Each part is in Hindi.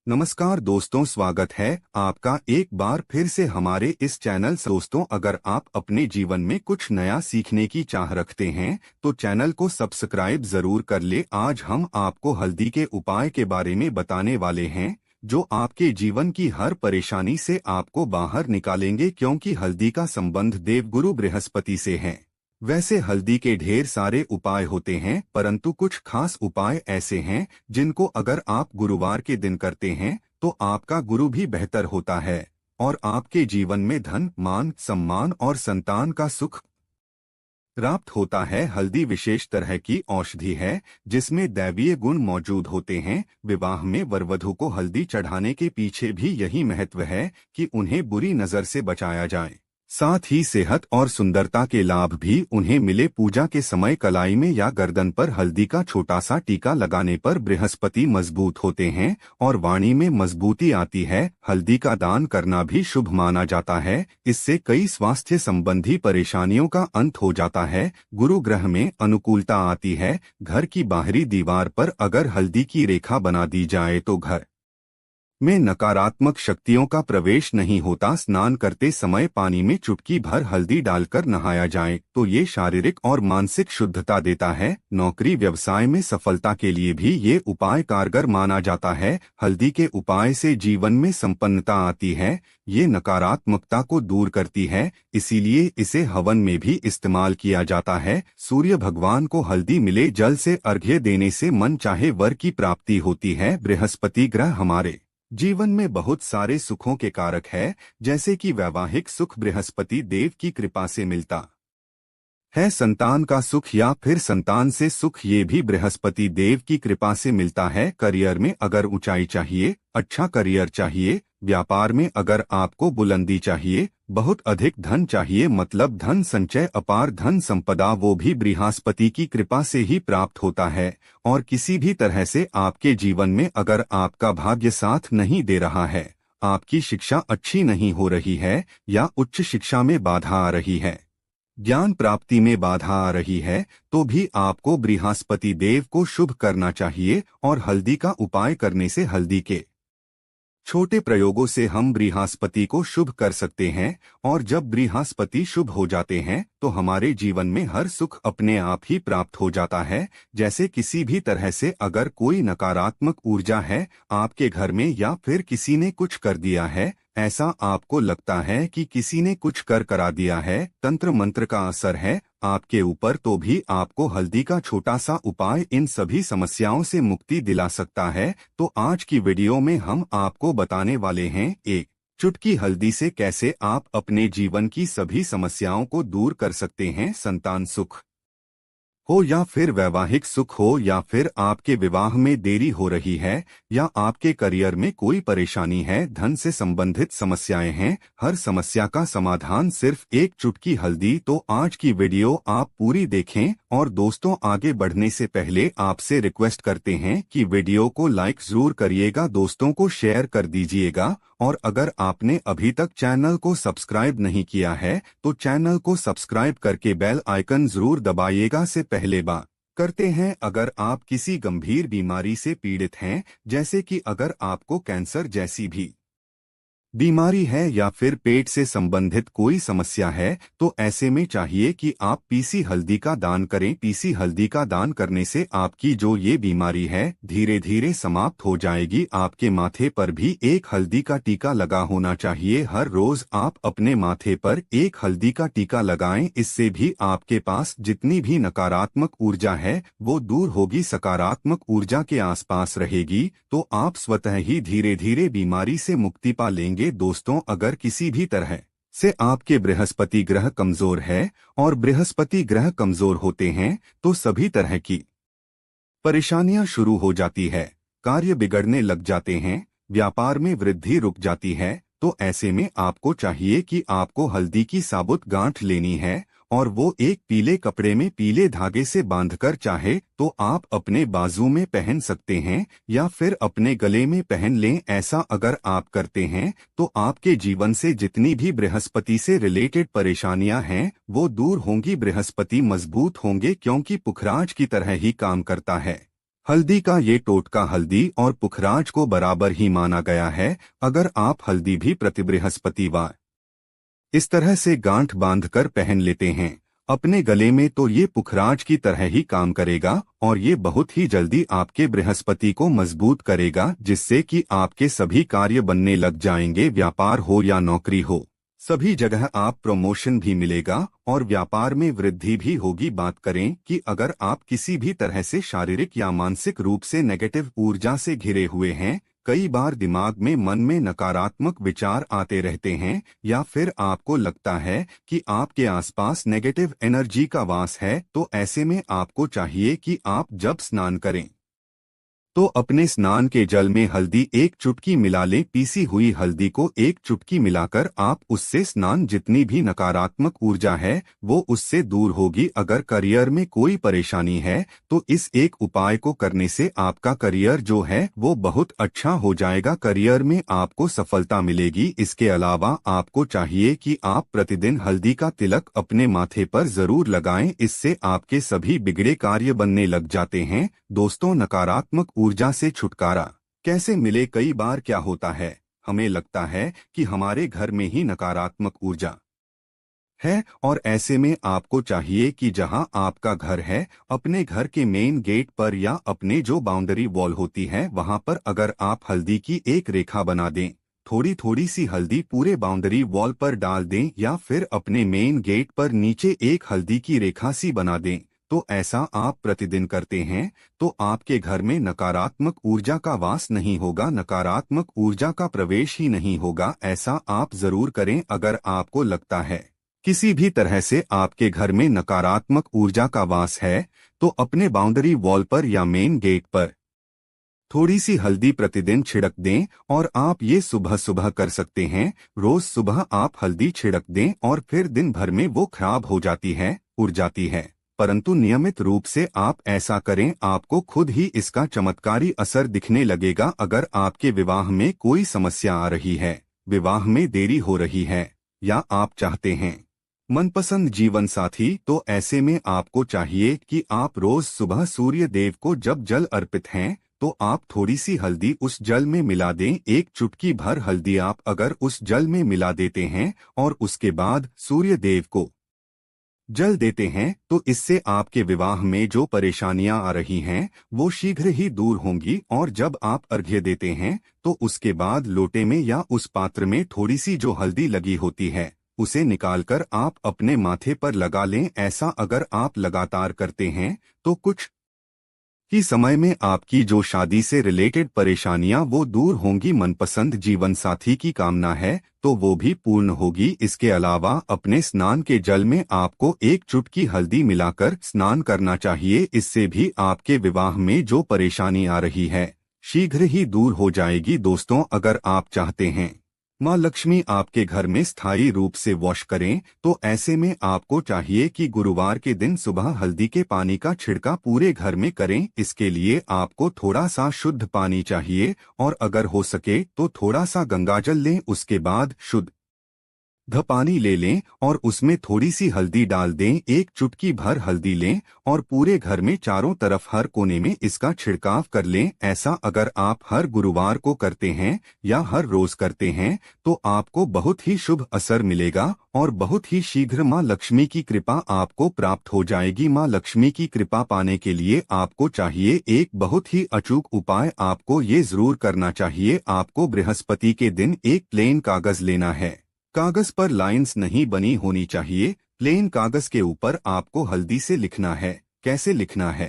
नमस्कार दोस्तों, स्वागत है आपका एक बार फिर से हमारे इस चैनल। दोस्तों, अगर आप अपने जीवन में कुछ नया सीखने की चाह रखते हैं तो चैनल को सब्सक्राइब जरूर कर ले। आज हम आपको हल्दी के उपाय के बारे में बताने वाले हैं जो आपके जीवन की हर परेशानी से आपको बाहर निकालेंगे, क्योंकि हल्दी का संबंध देवगुरु बृहस्पति से है। वैसे हल्दी के ढेर सारे उपाय होते हैं, परंतु कुछ खास उपाय ऐसे हैं जिनको अगर आप गुरुवार के दिन करते हैं तो आपका गुरु भी बेहतर होता है और आपके जीवन में धन, मान, सम्मान और संतान का सुख प्राप्त होता है। हल्दी विशेष तरह की औषधि है जिसमें दैवीय गुण मौजूद होते हैं। विवाह में वरवधु को हल्दी चढ़ाने के पीछे भी यही महत्व है कि उन्हें बुरी नजर से बचाया जाए। साथ ही सेहत और सुंदरता के लाभ भी उन्हें मिले। पूजा के समय कलाई में या गर्दन पर हल्दी का छोटा सा टीका लगाने पर बृहस्पति मजबूत होते हैं और वाणी में मजबूती आती है। हल्दी का दान करना भी शुभ माना जाता है। इससे कई स्वास्थ्य संबंधी परेशानियों का अंत हो जाता है। गुरु ग्रह में अनुकूलता आती है। घर की बाहरी दीवार पर अगर हल्दी की रेखा बना दी जाए तो घर में नकारात्मक शक्तियों का प्रवेश नहीं होता। स्नान करते समय पानी में चुटकी भर हल्दी डालकर नहाया जाए तो ये शारीरिक और मानसिक शुद्धता देता है। नौकरी व्यवसाय में सफलता के लिए भी ये उपाय कारगर माना जाता है। हल्दी के उपाय से जीवन में संपन्नता आती है। ये नकारात्मकता को दूर करती है, इसीलिए इसे हवन में भी इस्तेमाल किया जाता है। सूर्य भगवान को हल्दी मिले जल से अर्घ्य देने से मन चाहे वर की प्राप्ति होती है। बृहस्पति ग्रह हमारे जीवन में बहुत सारे सुखों के कारक है, जैसे कि वैवाहिक सुख बृहस्पति देव की कृपा से मिलता है। संतान का सुख या फिर संतान से सुख, ये भी बृहस्पति देव की कृपा से मिलता है। करियर में अगर ऊंचाई चाहिए, अच्छा करियर चाहिए, व्यापार में अगर आपको बुलंदी चाहिए, बहुत अधिक धन चाहिए, मतलब धन संचय, अपार धन संपदा, वो भी बृहस्पति की कृपा से ही प्राप्त होता है। और किसी भी तरह से आपके जीवन में अगर आपका भाग्य साथ नहीं दे रहा है, आपकी शिक्षा अच्छी नहीं हो रही है या उच्च शिक्षा में बाधा आ रही है, ज्ञान प्राप्ति में बाधा आ रही है, तो भी आपको बृहस्पति देव को शुभ करना चाहिए। और हल्दी का उपाय करने से, हल्दी के छोटे प्रयोगों से हम बृहस्पति को शुभ कर सकते हैं। और जब बृहस्पति शुभ हो जाते हैं तो हमारे जीवन में हर सुख अपने आप ही प्राप्त हो जाता है। जैसे किसी भी तरह से अगर कोई नकारात्मक ऊर्जा है आपके घर में या फिर किसी ने कुछ कर दिया है, ऐसा आपको लगता है कि किसी ने कुछ करा दिया है, तंत्र मंत्र का असर है आपके ऊपर, तो भी आपको हल्दी का छोटा सा उपाय इन सभी समस्याओं से मुक्ति दिला सकता है। तो आज की वीडियो में हम आपको बताने वाले हैं एक चुटकी हल्दी से कैसे आप अपने जीवन की सभी समस्याओं को दूर कर सकते हैं। संतान सुख हो या फिर वैवाहिक सुख हो या फिर आपके विवाह में देरी हो रही है या आपके करियर में कोई परेशानी है, धन से संबंधित समस्याएं हैं, हर समस्या का समाधान सिर्फ एक चुटकी हल्दी। तो आज की वीडियो आप पूरी देखें। और दोस्तों, आगे बढ़ने से पहले आपसे रिक्वेस्ट करते हैं कि वीडियो को लाइक जरूर करिएगा, दोस्तों को शेयर कर दीजिएगा। और अगर आपने अभी तक चैनल को सब्सक्राइब नहीं किया है तो चैनल को सब्सक्राइब करके बेल आइकन जरूर दबाइएगा। से पहले बात करते हैं, अगर आप किसी गंभीर बीमारी से पीड़ित हैं, जैसे कि अगर आपको कैंसर जैसी भी बीमारी है या फिर पेट से संबंधित कोई समस्या है, तो ऐसे में चाहिए कि आप पीसी हल्दी का दान करें। पीसी हल्दी का दान करने से आपकी जो ये बीमारी है धीरे धीरे समाप्त हो जाएगी। आपके माथे पर भी एक हल्दी का टीका लगा होना चाहिए। हर रोज आप अपने माथे पर एक हल्दी का टीका लगाएं, इससे भी आपके पास जितनी भी नकारात्मक ऊर्जा है वो दूर होगी, सकारात्मक ऊर्जा के आसपास रहेगी, तो आप स्वतः ही धीरे धीरे बीमारी से मुक्ति पा लेंगे। दोस्तों, अगर किसी भी तरह से आपके बृहस्पति ग्रह कमजोर है, और बृहस्पति ग्रह कमजोर होते हैं तो सभी तरह की परेशानियां शुरू हो जाती है, कार्य बिगड़ने लग जाते हैं, व्यापार में वृद्धि रुक जाती है। तो ऐसे में आपको चाहिए कि आपको हल्दी की साबुत गांठ लेनी है और वो एक पीले कपड़े में पीले धागे से बांधकर, चाहे तो आप अपने बाजू में पहन सकते हैं या फिर अपने गले में पहन लें। ऐसा अगर आप करते हैं तो आपके जीवन से जितनी भी बृहस्पति से रिलेटेड परेशानियां हैं वो दूर होंगी। बृहस्पति मजबूत होंगे क्योंकि पुखराज की तरह ही काम करता है। हल्दी का ये टोटका हल्दी और पुखराज को बराबर ही माना गया है। अगर आप हल्दी भी प्रति बृहस्पतिवार इस तरह से गांठ बांधकर पहन लेते हैं अपने गले में, तो ये पुखराज की तरह ही काम करेगा और ये बहुत ही जल्दी आपके बृहस्पति को मजबूत करेगा, जिससे कि आपके सभी कार्य बनने लग जाएंगे। व्यापार हो या नौकरी हो, सभी जगह आप प्रमोशन भी मिलेगा और व्यापार में वृद्धि भी होगी। बात करें कि अगर आप किसी भी तरह से शारीरिक या मानसिक रूप से नेगेटिव ऊर्जा से घिरे हुए हैं, कई बार दिमाग में मन में नकारात्मक विचार आते रहते हैं या फिर आपको लगता है कि आपके आसपास नेगेटिव एनर्जी का वास है, तो ऐसे में आपको चाहिए कि आप जब स्नान करें तो अपने स्नान के जल में हल्दी एक चुटकी मिला लें। पीसी हुई हल्दी को एक चुटकी मिलाकर आप उससे स्नान, जितनी भी नकारात्मक ऊर्जा है वो उससे दूर होगी। अगर करियर में कोई परेशानी है तो इस एक उपाय को करने से आपका करियर जो है वो बहुत अच्छा हो जाएगा, करियर में आपको सफलता मिलेगी। इसके अलावा आपको चाहिए कि आप प्रतिदिन हल्दी का तिलक अपने माथे पर जरूर लगाएं, इससे आपके सभी बिगड़े कार्य बनने लग जाते हैं। दोस्तों, नकारात्मक ऊर्जा से छुटकारा कैसे मिले? कई बार क्या होता है, हमें लगता है कि हमारे घर में ही नकारात्मक ऊर्जा है और ऐसे में आपको चाहिए कि जहां आपका घर है, अपने घर के मेन गेट पर या अपने जो बाउंड्री वॉल होती है वहां पर अगर आप हल्दी की एक रेखा बना दें, थोड़ी थोड़ी सी हल्दी पूरे बाउंड्री वॉल पर डाल दें या फिर अपने मेन गेट पर नीचे एक हल्दी की रेखा सी बना दें, तो ऐसा आप प्रतिदिन करते हैं तो आपके घर में नकारात्मक ऊर्जा का वास नहीं होगा, नकारात्मक ऊर्जा का प्रवेश ही नहीं होगा। ऐसा आप जरूर करें। अगर आपको लगता है किसी भी तरह से आपके घर में नकारात्मक ऊर्जा का वास है, तो अपने बाउंड्री वॉल पर या मेन गेट पर थोड़ी सी हल्दी प्रतिदिन छिड़क दें और आप ये सुबह सुबह कर सकते हैं। रोज सुबह आप हल्दी छिड़क दें और फिर दिन भर में वो खराब हो जाती है, उड़ जाती है, परंतु नियमित रूप से आप ऐसा करें, आपको खुद ही इसका चमत्कारी असर दिखने लगेगा। अगर आपके विवाह में कोई समस्या आ रही है, विवाह में देरी हो रही है या आप चाहते हैं मनपसंद जीवन साथी, तो ऐसे में आपको चाहिए कि आप रोज सुबह सूर्य देव को जब जल अर्पित हैं तो आप थोड़ी सी हल्दी उस जल में मिला दें। एक चुटकी भर हल्दी आप अगर उस जल में मिला देते हैं और उसके बाद सूर्य देव को जल देते हैं, तो इससे आपके विवाह में जो परेशानियां आ रही हैं वो शीघ्र ही दूर होंगी। और जब आप अर्घ्य देते हैं तो उसके बाद लोटे में या उस पात्र में थोड़ी सी जो हल्दी लगी होती है उसे निकालकर आप अपने माथे पर लगा लें। ऐसा अगर आप लगातार करते हैं तो कुछ ही समय में आपकी जो शादी से रिलेटेड परेशानियां वो दूर होंगी। मनपसंद जीवन साथी की कामना है तो वो भी पूर्ण होगी। इसके अलावा अपने स्नान के जल में आपको एक चुटकी हल्दी मिलाकर स्नान करना चाहिए, इससे भी आपके विवाह में जो परेशानी आ रही है शीघ्र ही दूर हो जाएगी। दोस्तों, अगर आप चाहते हैं माँ लक्ष्मी आपके घर में स्थायी रूप से वॉश करें, तो ऐसे में आपको चाहिए कि गुरुवार के दिन सुबह हल्दी के पानी का छिड़का पूरे घर में करें। इसके लिए आपको थोड़ा सा शुद्ध पानी चाहिए और अगर हो सके तो थोड़ा सा गंगाजल लें, उसके बाद शुद्ध पानी ले लें और उसमें थोड़ी सी हल्दी डाल दें। एक चुटकी भर हल्दी लें और पूरे घर में चारों तरफ हर कोने में इसका छिड़काव कर लें। ऐसा अगर आप हर गुरुवार को करते हैं या हर रोज करते हैं तो आपको बहुत ही शुभ असर मिलेगा और बहुत ही शीघ्र माँ लक्ष्मी की कृपा आपको प्राप्त हो जाएगी। माँ लक्ष्मी की कृपा पाने के लिए आपको चाहिए एक बहुत ही अचूक उपाय, आपको ये जरूर करना चाहिए। आपको बृहस्पति के दिन एक प्लेन कागज लेना है, कागज पर लाइंस नहीं बनी होनी चाहिए, प्लेन कागज के ऊपर आपको हल्दी से लिखना है। कैसे लिखना है?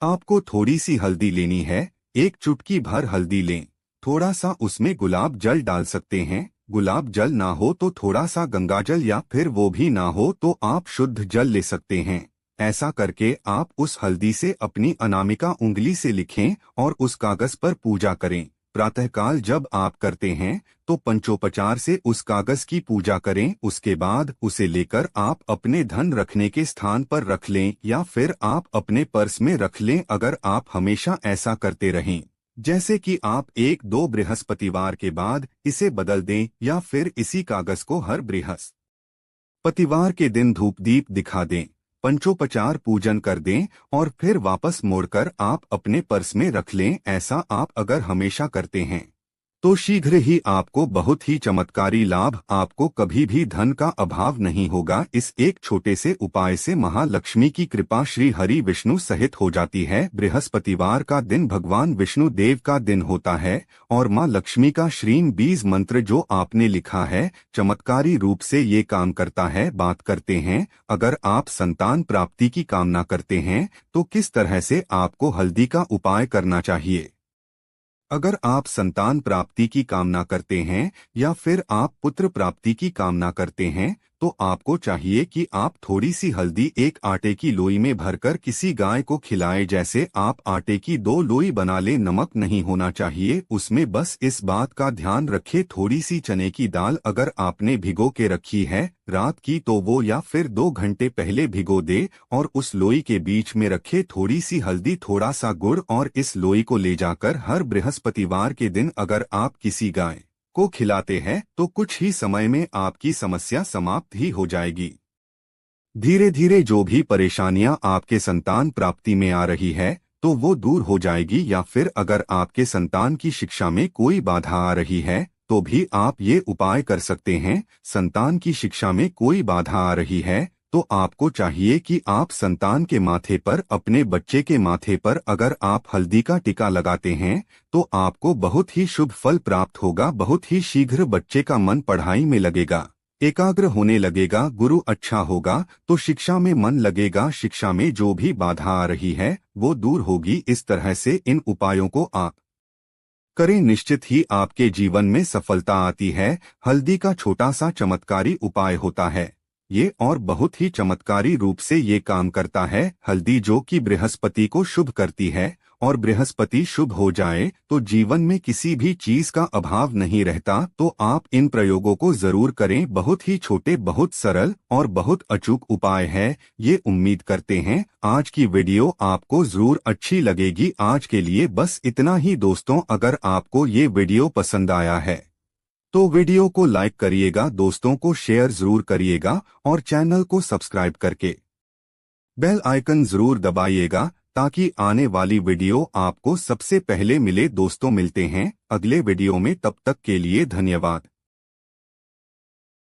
आपको थोड़ी सी हल्दी लेनी है, एक चुटकी भर हल्दी लें, थोड़ा सा उसमें गुलाब जल डाल सकते हैं, गुलाब जल ना हो तो थोड़ा सा गंगा जल या फिर वो भी ना हो तो आप शुद्ध जल ले सकते हैं। ऐसा करके आप उस हल्दी से अपनी अनामिका उंगली से लिखें और उस कागज पर पूजा करें। प्रातःकाल जब आप करते हैं तो पंचोपचार से उस कागज की पूजा करें, उसके बाद उसे लेकर आप अपने धन रखने के स्थान पर रख लें या फिर आप अपने पर्स में रख लें। अगर आप हमेशा ऐसा करते रहें, जैसे कि आप एक दो बृहस्पतिवार के बाद इसे बदल दें या फिर इसी कागज को हर बृहस्पतिवार के दिन धूप दीप दिखा दें, पंचोपचार पूजन कर दें और फिर वापस मोड़कर आप अपने पर्स में रख लें। ऐसा आप अगर हमेशा करते हैं तो शीघ्र ही आपको बहुत ही चमत्कारी लाभ, आपको कभी भी धन का अभाव नहीं होगा। इस एक छोटे से उपाय से महालक्ष्मी की कृपा श्री हरि विष्णु सहित हो जाती है। बृहस्पतिवार का दिन भगवान विष्णु देव का दिन होता है और मां लक्ष्मी का श्रीम बीज मंत्र जो आपने लिखा है चमत्कारी रूप से ये काम करता है। बात करते हैं, अगर आप संतान प्राप्ति की कामना करते हैं तो किस तरह से आपको हल्दी का उपाय करना चाहिए। अगर आप संतान प्राप्ति की कामना करते हैं या फिर आप पुत्र प्राप्ति की कामना करते हैं तो आपको चाहिए कि आप थोड़ी सी हल्दी एक आटे की लोई में भरकर किसी गाय को खिलाएं। जैसे आप आटे की 2 लोई बना लें, नमक नहीं होना चाहिए उसमें। बस इस बात का ध्यान रखें, थोड़ी सी चने की दाल अगर आपने भिगो के रखी है रात की तो वो या फिर 2 घंटे पहले भिगो दे और उस लोई के बीच में रखे थोड़ी सी हल्दी, थोड़ा सा गुड़ और इस लोई को ले जाकर हर बृहस्पतिवार के दिन अगर आप किसी गाय को खिलाते हैं तो कुछ ही समय में आपकी समस्या समाप्त ही हो जाएगी। धीरे धीरे जो भी परेशानियां आपके संतान प्राप्ति में आ रही है तो वो दूर हो जाएगी। या फिर अगर आपके संतान की शिक्षा में कोई बाधा आ रही है तो भी आप ये उपाय कर सकते हैं। संतान की शिक्षा में कोई बाधा आ रही है तो आपको चाहिए कि आप संतान के माथे पर, अपने बच्चे के माथे पर अगर आप हल्दी का टीका लगाते हैं तो आपको बहुत ही शुभ फल प्राप्त होगा। बहुत ही शीघ्र बच्चे का मन पढ़ाई में लगेगा, एकाग्र होने लगेगा, गुरु अच्छा होगा तो शिक्षा में मन लगेगा। शिक्षा में जो भी बाधा आ रही है वो दूर होगी। इस तरह से इन उपायों को आप करें, निश्चित ही आपके जीवन में सफलता आती है। हल्दी का छोटा सा चमत्कारी उपाय होता है ये और बहुत ही चमत्कारी रूप से ये काम करता है। हल्दी जो कि बृहस्पति को शुभ करती है और बृहस्पति शुभ हो जाए तो जीवन में किसी भी चीज का अभाव नहीं रहता। तो आप इन प्रयोगों को जरूर करें। बहुत ही छोटे, बहुत सरल और बहुत अचूक उपाय है ये। उम्मीद करते हैं आज की वीडियो आपको जरूर अच्छी लगेगी। आज के लिए बस इतना ही दोस्तों। अगर आपको ये वीडियो पसंद आया है तो वीडियो को लाइक करिएगा, दोस्तों को शेयर जरूर करिएगा और चैनल को सब्सक्राइब करके बेल आइकन जरूर दबाइएगा ताकि आने वाली वीडियो आपको सबसे पहले मिले। दोस्तों मिलते हैं अगले वीडियो में, तब तक के लिए धन्यवाद।